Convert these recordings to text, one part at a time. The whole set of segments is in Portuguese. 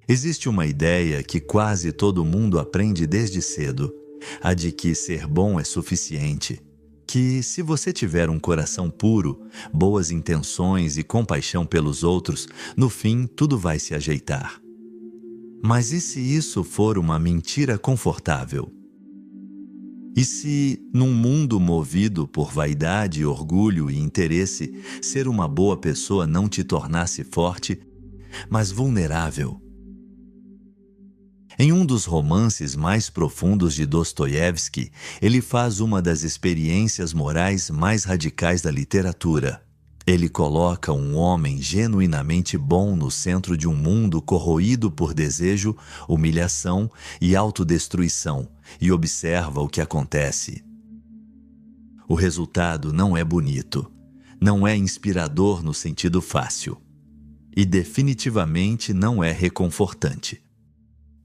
Existe uma ideia que quase todo mundo aprende desde cedo, a de que ser bom é suficiente. Que se você tiver um coração puro, boas intenções e compaixão pelos outros, no fim tudo vai se ajeitar. Mas e se isso for uma mentira confortável? E se, num mundo movido por vaidade, orgulho e interesse, ser uma boa pessoa não te tornasse forte, mas vulnerável? Em um dos romances mais profundos de Dostoiévski, ele faz uma das experiências morais mais radicais da literatura. Ele coloca um homem genuinamente bom no centro de um mundo corroído por desejo, humilhação e autodestruição, e observa o que acontece. O resultado não é bonito, não é inspirador no sentido fácil, e definitivamente não é reconfortante.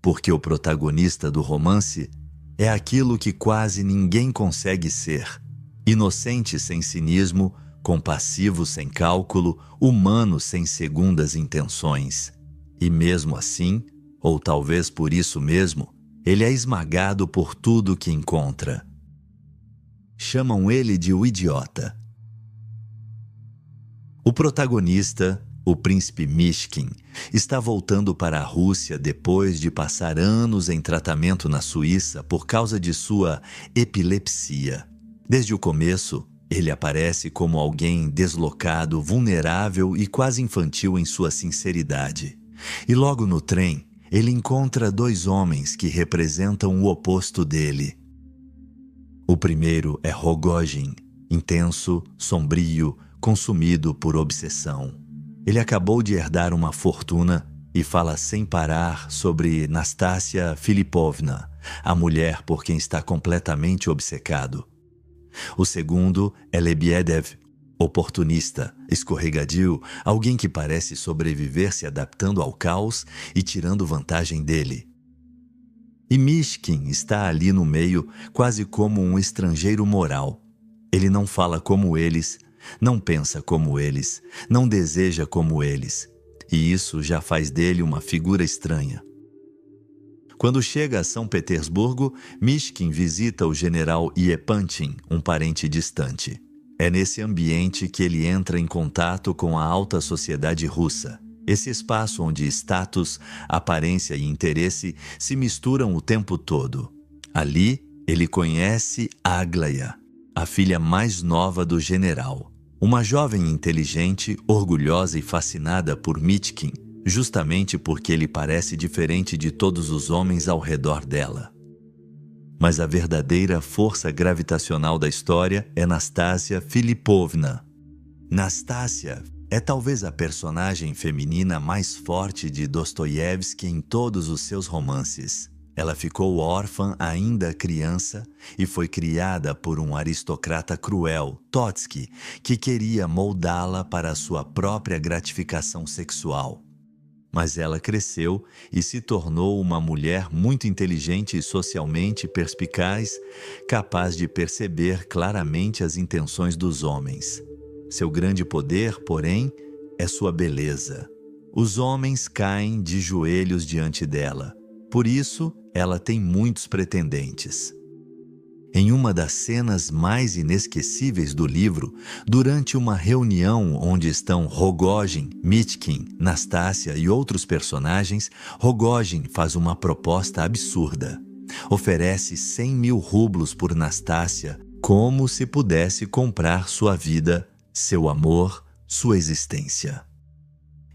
Porque o protagonista do romance é aquilo que quase ninguém consegue ser: inocente sem cinismo, compassivo sem cálculo, humano sem segundas intenções. E mesmo assim, ou talvez por isso mesmo, ele é esmagado por tudo que encontra. Chamam ele de o idiota. O protagonista, o príncipe Mishkin, está voltando para a Rússia depois de passar anos em tratamento na Suíça por causa de sua epilepsia. Desde o começo, ele aparece como alguém deslocado, vulnerável e quase infantil em sua sinceridade. E logo no trem, ele encontra dois homens que representam o oposto dele. O primeiro é Rogojin, intenso, sombrio, consumido por obsessão. Ele acabou de herdar uma fortuna e fala sem parar sobre Nastassia Filipovna, a mulher por quem está completamente obcecado. O segundo é Lebiedev, oportunista, escorregadio, alguém que parece sobreviver se adaptando ao caos e tirando vantagem dele. E Mishkin está ali no meio, quase como um estrangeiro moral. Ele não fala como eles, não pensa como eles, não deseja como eles, e isso já faz dele uma figura estranha. Quando chega a São Petersburgo, Mishkin visita o general Iepanchin, um parente distante. É nesse ambiente que ele entra em contato com a alta sociedade russa, esse espaço onde status, aparência e interesse se misturam o tempo todo. Ali, ele conhece Aglaya, a filha mais nova do general. Uma jovem inteligente, orgulhosa e fascinada por Mishkin, justamente porque ele parece diferente de todos os homens ao redor dela. Mas a verdadeira força gravitacional da história é Nastassia Filipovna. Nastassia é talvez a personagem feminina mais forte de Dostoiévski em todos os seus romances. Ela ficou órfã ainda criança e foi criada por um aristocrata cruel, Totsky, que queria moldá-la para a sua própria gratificação sexual. Mas ela cresceu e se tornou uma mulher muito inteligente e socialmente perspicaz, capaz de perceber claramente as intenções dos homens. Seu grande poder, porém, é sua beleza. Os homens caem de joelhos diante dela. Por isso, ela tem muitos pretendentes. Em uma das cenas mais inesquecíveis do livro, durante uma reunião onde estão Rogojin, Mishkin, Nastassia e outros personagens, Rogojin faz uma proposta absurda. Oferece 100 mil rublos por Nastassia, como se pudesse comprar sua vida, seu amor, sua existência.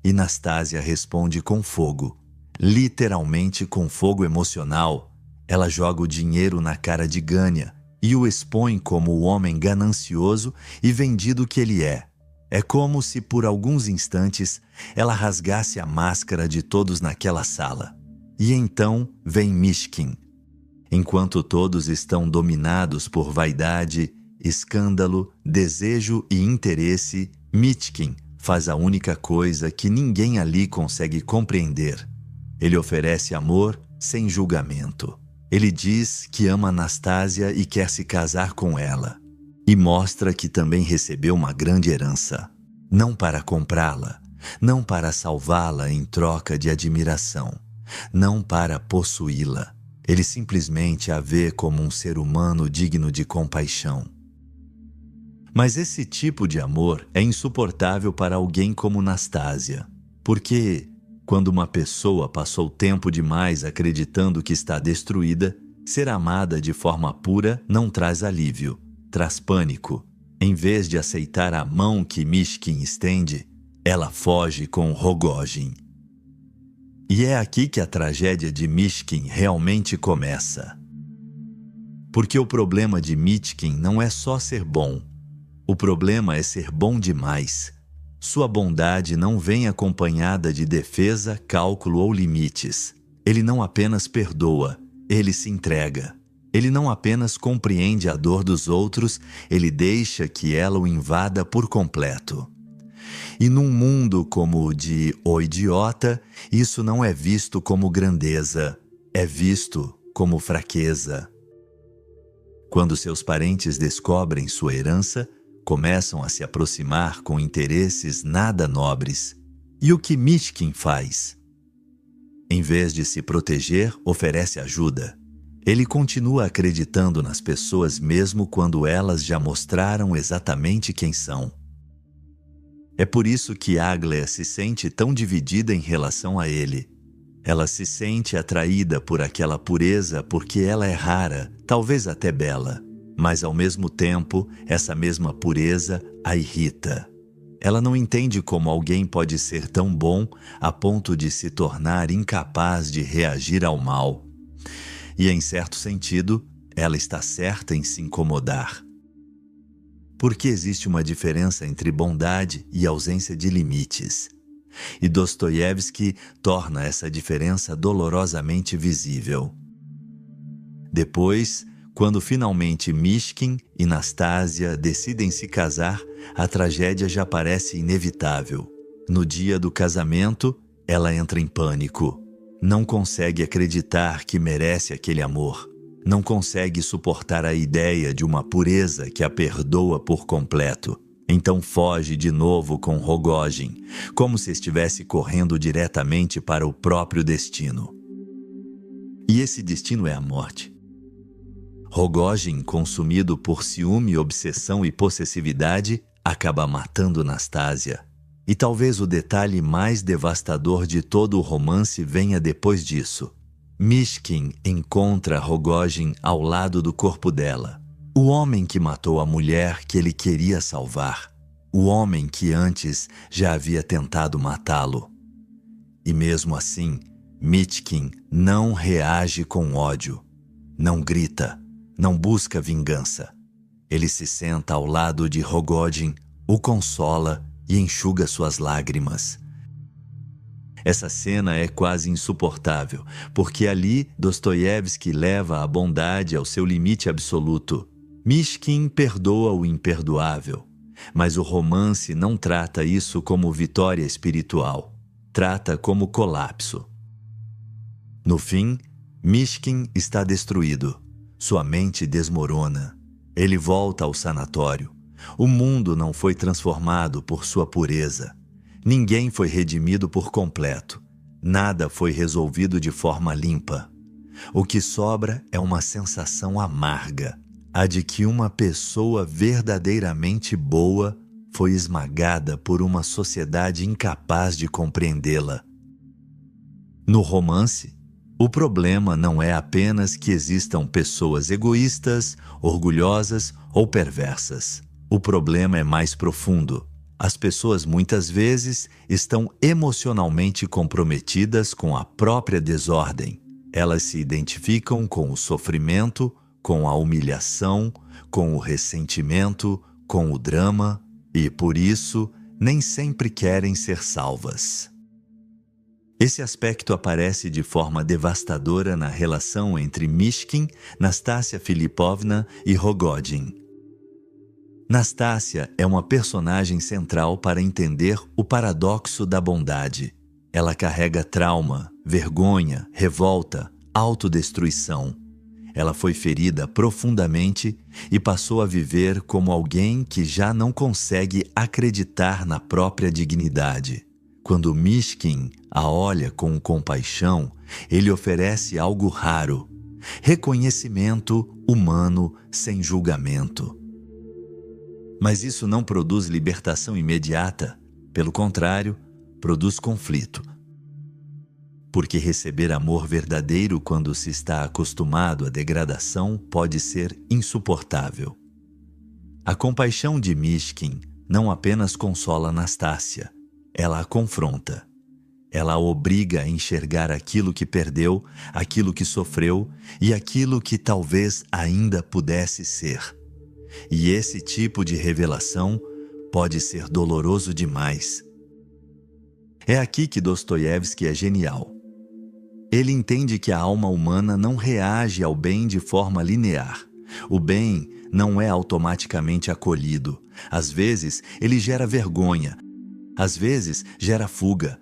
E Nastassia responde com fogo, literalmente com fogo emocional. Ela joga o dinheiro na cara de Gania e o expõe como o homem ganancioso e vendido que ele é. É como se por alguns instantes ela rasgasse a máscara de todos naquela sala. E então vem Mishkin. Enquanto todos estão dominados por vaidade, escândalo, desejo e interesse, Mishkin faz a única coisa que ninguém ali consegue compreender. Ele oferece amor sem julgamento. Ele diz que ama Nastassia e quer se casar com ela. E mostra que também recebeu uma grande herança. Não para comprá-la, não para salvá-la em troca de admiração, não para possuí-la. Ele simplesmente a vê como um ser humano digno de compaixão. Mas esse tipo de amor é insuportável para alguém como Nastasia, porque quando uma pessoa passou tempo demais acreditando que está destruída, ser amada de forma pura não traz alívio, traz pânico. Em vez de aceitar a mão que Mishkin estende, ela foge com Rogojin. E é aqui que a tragédia de Mishkin realmente começa. Porque o problema de Mishkin não é só ser bom. O problema é ser bom demais. Sua bondade não vem acompanhada de defesa, cálculo ou limites. Ele não apenas perdoa, ele se entrega. Ele não apenas compreende a dor dos outros, ele deixa que ela o invada por completo. E num mundo como o de O Idiota, isso não é visto como grandeza, é visto como fraqueza. Quando seus parentes descobrem sua herança, começam a se aproximar com interesses nada nobres. E o que Mishkin faz? Em vez de se proteger, oferece ajuda. Ele continua acreditando nas pessoas mesmo quando elas já mostraram exatamente quem são. É por isso que Aglaia se sente tão dividida em relação a ele. Ela se sente atraída por aquela pureza porque ela é rara, talvez até bela. Mas ao mesmo tempo, essa mesma pureza a irrita. Ela não entende como alguém pode ser tão bom a ponto de se tornar incapaz de reagir ao mal. E, em certo sentido, ela está certa em se incomodar. Porque existe uma diferença entre bondade e ausência de limites. E Dostoiévski torna essa diferença dolorosamente visível. Depois, quando finalmente Mishkin e Nastasia decidem se casar, a tragédia já parece inevitável. No dia do casamento, ela entra em pânico. Não consegue acreditar que merece aquele amor. Não consegue suportar a ideia de uma pureza que a perdoa por completo. Então foge de novo com Rogojin, como se estivesse correndo diretamente para o próprio destino. E esse destino é a morte. Rogojin, consumido por ciúme, obsessão e possessividade, acaba matando Nastasia. E talvez o detalhe mais devastador de todo o romance venha depois disso. Mishkin encontra Rogojin ao lado do corpo dela. O homem que matou a mulher que ele queria salvar. O homem que antes já havia tentado matá-lo. E mesmo assim, Mishkin não reage com ódio. Não grita. Não busca vingança. Ele se senta ao lado de Rogojin, o consola e enxuga suas lágrimas. Essa cena é quase insuportável, porque ali Dostoiévski leva a bondade ao seu limite absoluto. Mishkin perdoa o imperdoável, mas o romance não trata isso como vitória espiritual, trata como colapso. No fim, Mishkin está destruído. Sua mente desmorona. Ele volta ao sanatório. O mundo não foi transformado por sua pureza. Ninguém foi redimido por completo. Nada foi resolvido de forma limpa. O que sobra é uma sensação amarga, a de que uma pessoa verdadeiramente boa foi esmagada por uma sociedade incapaz de compreendê-la. No romance, o problema não é apenas que existam pessoas egoístas, orgulhosas ou perversas. O problema é mais profundo. As pessoas muitas vezes estão emocionalmente comprometidas com a própria desordem. Elas se identificam com o sofrimento, com a humilhação, com o ressentimento, com o drama e, por isso, nem sempre querem ser salvas. Esse aspecto aparece de forma devastadora na relação entre Mishkin, Nastassia Filipovna e Rogojin. Nastassia é uma personagem central para entender o paradoxo da bondade. Ela carrega trauma, vergonha, revolta, autodestruição. Ela foi ferida profundamente e passou a viver como alguém que já não consegue acreditar na própria dignidade. Quando Mishkin a olha com compaixão, ele oferece algo raro: reconhecimento humano sem julgamento. Mas isso não produz libertação imediata. Pelo contrário, produz conflito. Porque receber amor verdadeiro quando se está acostumado à degradação pode ser insuportável. A compaixão de Mishkin não apenas consola Anastácia, ela a confronta. Ela a obriga a enxergar aquilo que perdeu, aquilo que sofreu e aquilo que talvez ainda pudesse ser. E esse tipo de revelação pode ser doloroso demais. É aqui que Dostoiévski é genial. Ele entende que a alma humana não reage ao bem de forma linear. O bem não é automaticamente acolhido. Às vezes, ele gera vergonha. Às vezes, gera fuga.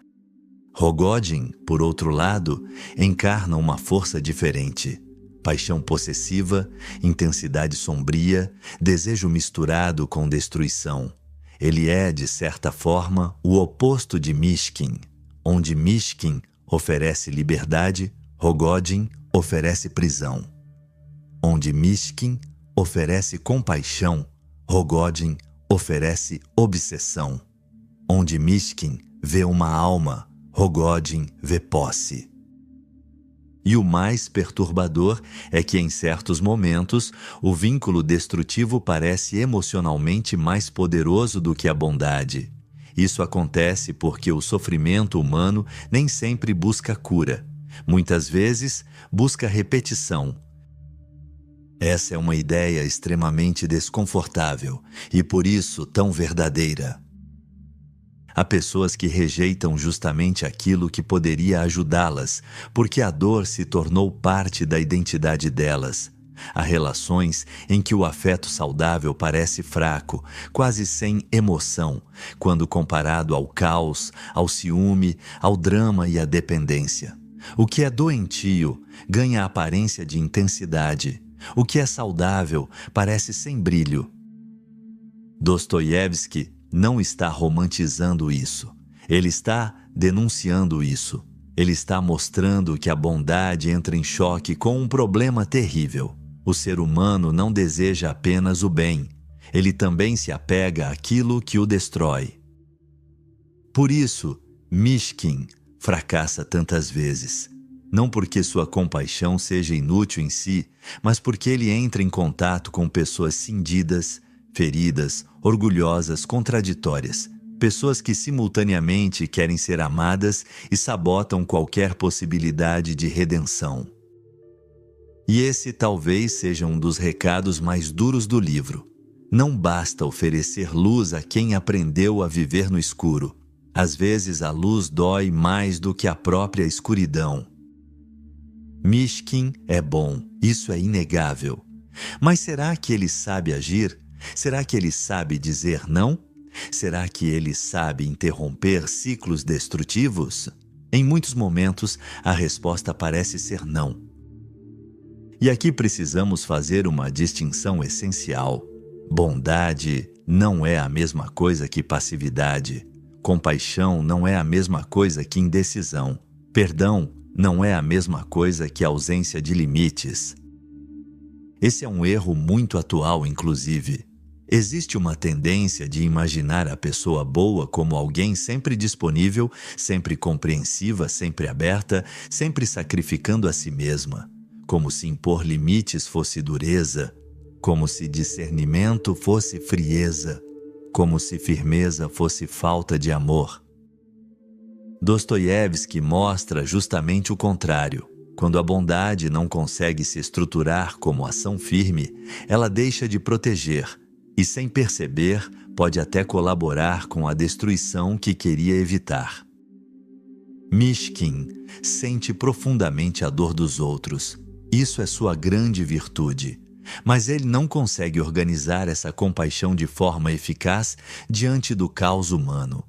Rogodin, por outro lado, encarna uma força diferente. Paixão possessiva, intensidade sombria, desejo misturado com destruição. Ele é, de certa forma, o oposto de Mishkin. Onde Mishkin oferece liberdade, Rogodin oferece prisão. Onde Mishkin oferece compaixão, Rogodin oferece obsessão. Onde Mishkin vê uma alma, Rogodin vê posse. E o mais perturbador é que, em certos momentos, o vínculo destrutivo parece emocionalmente mais poderoso do que a bondade. Isso acontece porque o sofrimento humano nem sempre busca cura. Muitas vezes, busca repetição. Essa é uma ideia extremamente desconfortável e, por isso, tão verdadeira. Há pessoas que rejeitam justamente aquilo que poderia ajudá-las, porque a dor se tornou parte da identidade delas. Há relações em que o afeto saudável parece fraco, quase sem emoção, quando comparado ao caos, ao ciúme, ao drama e à dependência. O que é doentio ganha a aparência de intensidade. O que é saudável parece sem brilho. Dostoiévski não está romantizando isso. Ele está denunciando isso. Ele está mostrando que a bondade entra em choque com um problema terrível. O ser humano não deseja apenas o bem. Ele também se apega àquilo que o destrói. Por isso, Mishkin fracassa tantas vezes. Não porque sua compaixão seja inútil em si, mas porque ele entra em contato com pessoas cindidas, feridas, orgulhosas, contraditórias. Pessoas que simultaneamente querem ser amadas e sabotam qualquer possibilidade de redenção. E esse talvez seja um dos recados mais duros do livro. Não basta oferecer luz a quem aprendeu a viver no escuro. Às vezes a luz dói mais do que a própria escuridão. Mishkin é bom, isso é inegável. Mas será que ele sabe agir? Será que ele sabe dizer não? Será que ele sabe interromper ciclos destrutivos? Em muitos momentos, a resposta parece ser não. E aqui precisamos fazer uma distinção essencial. Bondade não é a mesma coisa que passividade. Compaixão não é a mesma coisa que indecisão. Perdão não é a mesma coisa que ausência de limites. Esse é um erro muito atual, inclusive. Existe uma tendência de imaginar a pessoa boa como alguém sempre disponível, sempre compreensiva, sempre aberta, sempre sacrificando a si mesma. Como se impor limites fosse dureza, como se discernimento fosse frieza, como se firmeza fosse falta de amor. Dostoiévski mostra justamente o contrário. Quando a bondade não consegue se estruturar como ação firme, ela deixa de proteger e, sem perceber, pode até colaborar com a destruição que queria evitar. Mishkin sente profundamente a dor dos outros. Isso é sua grande virtude. Mas ele não consegue organizar essa compaixão de forma eficaz diante do caos humano.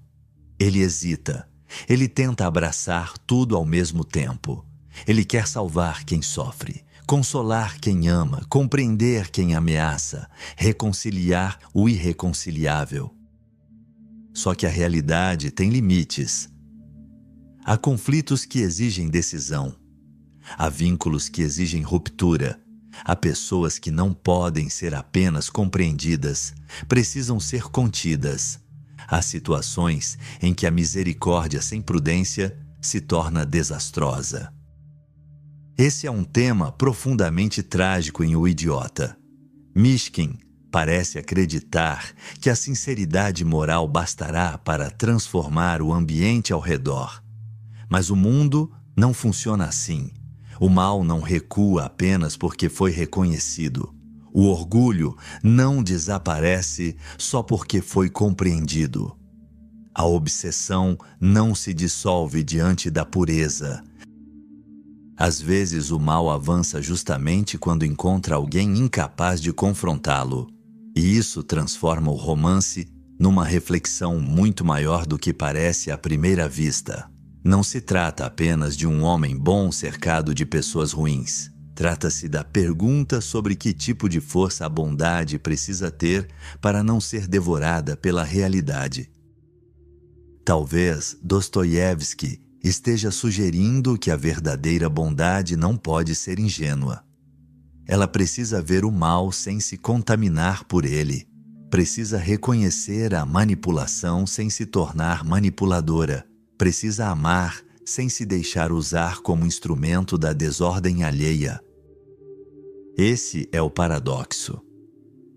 Ele hesita. Ele tenta abraçar tudo ao mesmo tempo. Ele quer salvar quem sofre, consolar quem ama, compreender quem ameaça, reconciliar o irreconciliável. Só que a realidade tem limites. Há conflitos que exigem decisão. Há vínculos que exigem ruptura. Há pessoas que não podem ser apenas compreendidas, precisam ser contidas. Há situações em que a misericórdia sem prudência se torna desastrosa. Esse é um tema profundamente trágico em O Idiota. Mishkin parece acreditar que a sinceridade moral bastará para transformar o ambiente ao redor. Mas o mundo não funciona assim. O mal não recua apenas porque foi reconhecido. O orgulho não desaparece só porque foi compreendido. A obsessão não se dissolve diante da pureza. Às vezes o mal avança justamente quando encontra alguém incapaz de confrontá-lo. E isso transforma o romance numa reflexão muito maior do que parece à primeira vista. Não se trata apenas de um homem bom cercado de pessoas ruins. Trata-se da pergunta sobre que tipo de força a bondade precisa ter para não ser devorada pela realidade. Talvez Dostoiévski esteja sugerindo que a verdadeira bondade não pode ser ingênua. Ela precisa ver o mal sem se contaminar por ele. Precisa reconhecer a manipulação sem se tornar manipuladora. Precisa amar sem se deixar usar como instrumento da desordem alheia. Esse é o paradoxo.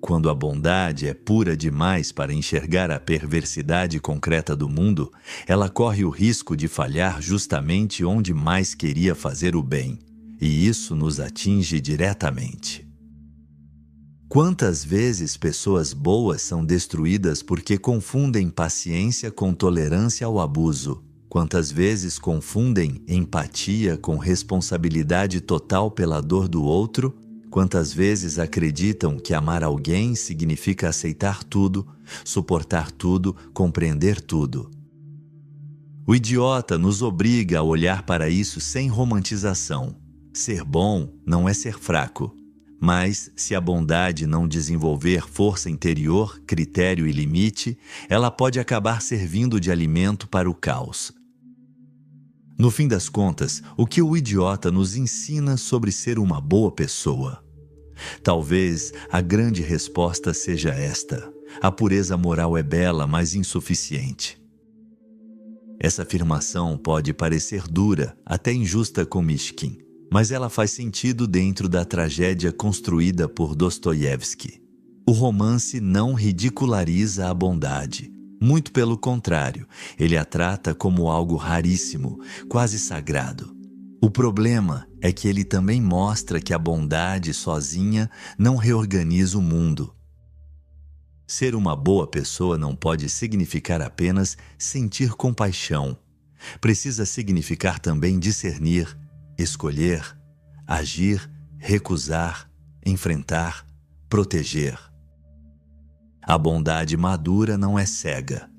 Quando a bondade é pura demais para enxergar a perversidade concreta do mundo, ela corre o risco de falhar justamente onde mais queria fazer o bem, e isso nos atinge diretamente. Quantas vezes pessoas boas são destruídas porque confundem paciência com tolerância ao abuso? Quantas vezes confundem empatia com responsabilidade total pela dor do outro? Quantas vezes acreditam que amar alguém significa aceitar tudo, suportar tudo, compreender tudo? O Idiota nos obriga a olhar para isso sem romantização. Ser bom não é ser fraco. Mas, se a bondade não desenvolver força interior, critério e limite, ela pode acabar servindo de alimento para o caos. No fim das contas, o que o Idiota nos ensina sobre ser uma boa pessoa? Talvez a grande resposta seja esta: a pureza moral é bela, mas insuficiente. Essa afirmação pode parecer dura, até injusta com Mishkin, mas ela faz sentido dentro da tragédia construída por Dostoiévski. O romance não ridiculariza a bondade. Muito pelo contrário, ele a trata como algo raríssimo, quase sagrado. O problema é que ele também mostra que a bondade sozinha não reorganiza o mundo. Ser uma boa pessoa não pode significar apenas sentir compaixão. Precisa significar também discernir, escolher, agir, recusar, enfrentar, proteger. A bondade madura não é cega.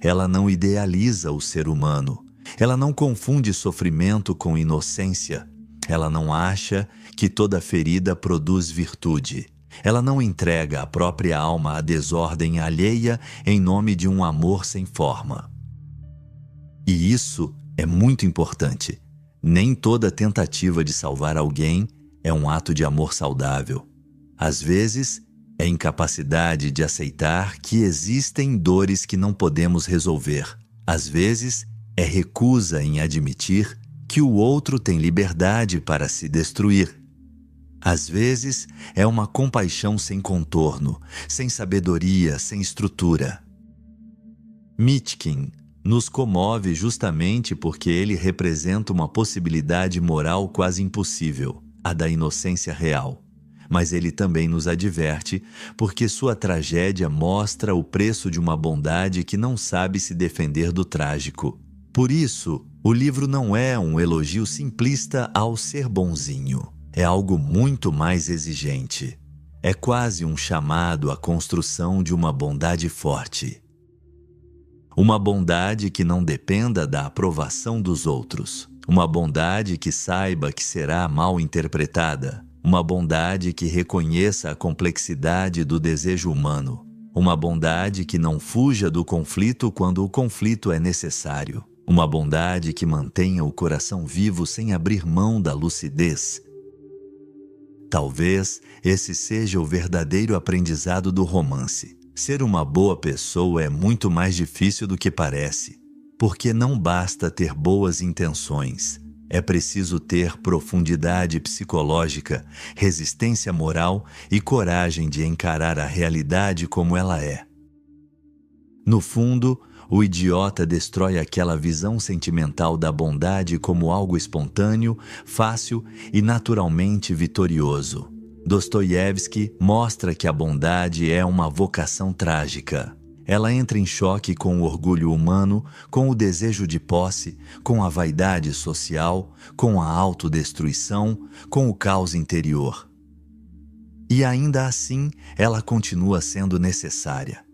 Ela não idealiza o ser humano. Ela não confunde sofrimento com inocência. Ela não acha que toda ferida produz virtude. Ela não entrega a própria alma à desordem alheia em nome de um amor sem forma. E isso é muito importante. Nem toda tentativa de salvar alguém é um ato de amor saudável. Às vezes, é incapacidade de aceitar que existem dores que não podemos resolver. Às vezes, é recusa em admitir que o outro tem liberdade para se destruir. Às vezes, é uma compaixão sem contorno, sem sabedoria, sem estrutura. Mishkin nos comove justamente porque ele representa uma possibilidade moral quase impossível, a da inocência real. Mas ele também nos adverte porque sua tragédia mostra o preço de uma bondade que não sabe se defender do trágico. Por isso, o livro não é um elogio simplista ao ser bonzinho. É algo muito mais exigente. É quase um chamado à construção de uma bondade forte. Uma bondade que não dependa da aprovação dos outros. Uma bondade que saiba que será mal interpretada. Uma bondade que reconheça a complexidade do desejo humano. Uma bondade que não fuja do conflito quando o conflito é necessário. Uma bondade que mantenha o coração vivo sem abrir mão da lucidez. Talvez esse seja o verdadeiro aprendizado do romance. Ser uma boa pessoa é muito mais difícil do que parece, porque não basta ter boas intenções. É preciso ter profundidade psicológica, resistência moral e coragem de encarar a realidade como ela é. No fundo, o idiota destrói aquela visão sentimental da bondade como algo espontâneo, fácil e naturalmente vitorioso. Dostoiévski mostra que a bondade é uma vocação trágica. Ela entra em choque com o orgulho humano, com o desejo de posse, com a vaidade social, com a autodestruição, com o caos interior. E ainda assim, ela continua sendo necessária.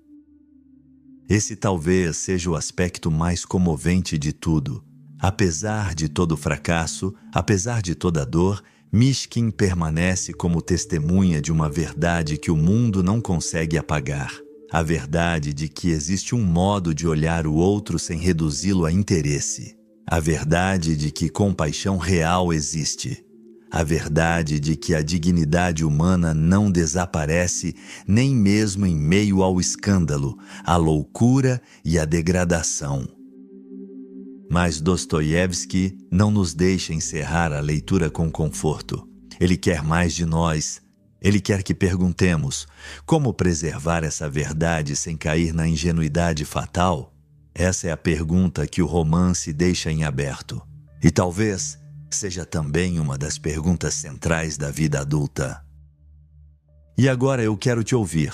Esse talvez seja o aspecto mais comovente de tudo. Apesar de todo o fracasso, apesar de toda a dor, Mishkin permanece como testemunha de uma verdade que o mundo não consegue apagar. A verdade de que existe um modo de olhar o outro sem reduzi-lo a interesse. A verdade de que compaixão real existe. A verdade de que a dignidade humana não desaparece nem mesmo em meio ao escândalo, à loucura e à degradação. Mas Dostoiévski não nos deixa encerrar a leitura com conforto. Ele quer mais de nós. Ele quer que perguntemos: como preservar essa verdade sem cair na ingenuidade fatal? Essa é a pergunta que o romance deixa em aberto. E talvez seja também uma das perguntas centrais da vida adulta. E agora eu quero te ouvir.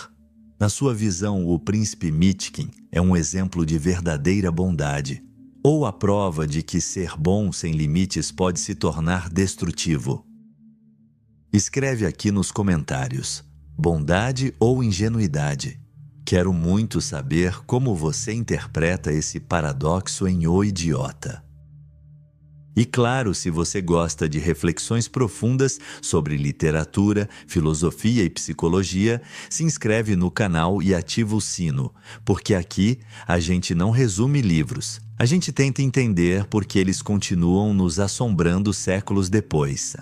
Na sua visão, o príncipe Mishkin é um exemplo de verdadeira bondade, ou a prova de que ser bom sem limites pode se tornar destrutivo? Escreve aqui nos comentários: bondade ou ingenuidade? Quero muito saber como você interpreta esse paradoxo em O Idiota. E claro, se você gosta de reflexões profundas sobre literatura, filosofia e psicologia, se inscreve no canal e ativa o sino, porque aqui a gente não resume livros. A gente tenta entender por que eles continuam nos assombrando séculos depois.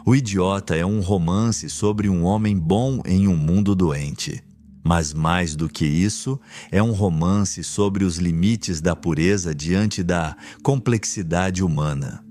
O Idiota é um romance sobre um homem bom em um mundo doente. Mas mais do que isso, é um romance sobre os limites da pureza diante da complexidade humana.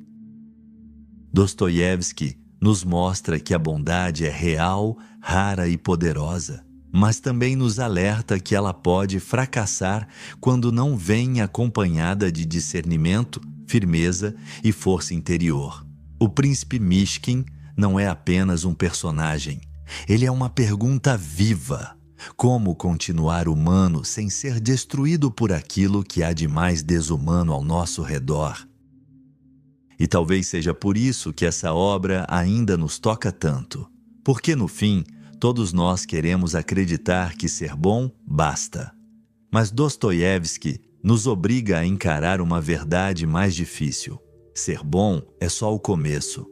Dostoiévski nos mostra que a bondade é real, rara e poderosa, mas também nos alerta que ela pode fracassar quando não vem acompanhada de discernimento, firmeza e força interior. O príncipe Mishkin não é apenas um personagem, ele é uma pergunta viva. Como continuar humano sem ser destruído por aquilo que há de mais desumano ao nosso redor? E talvez seja por isso que essa obra ainda nos toca tanto. Porque, no fim, todos nós queremos acreditar que ser bom basta. Mas Dostoiévski nos obriga a encarar uma verdade mais difícil. Ser bom é só o começo.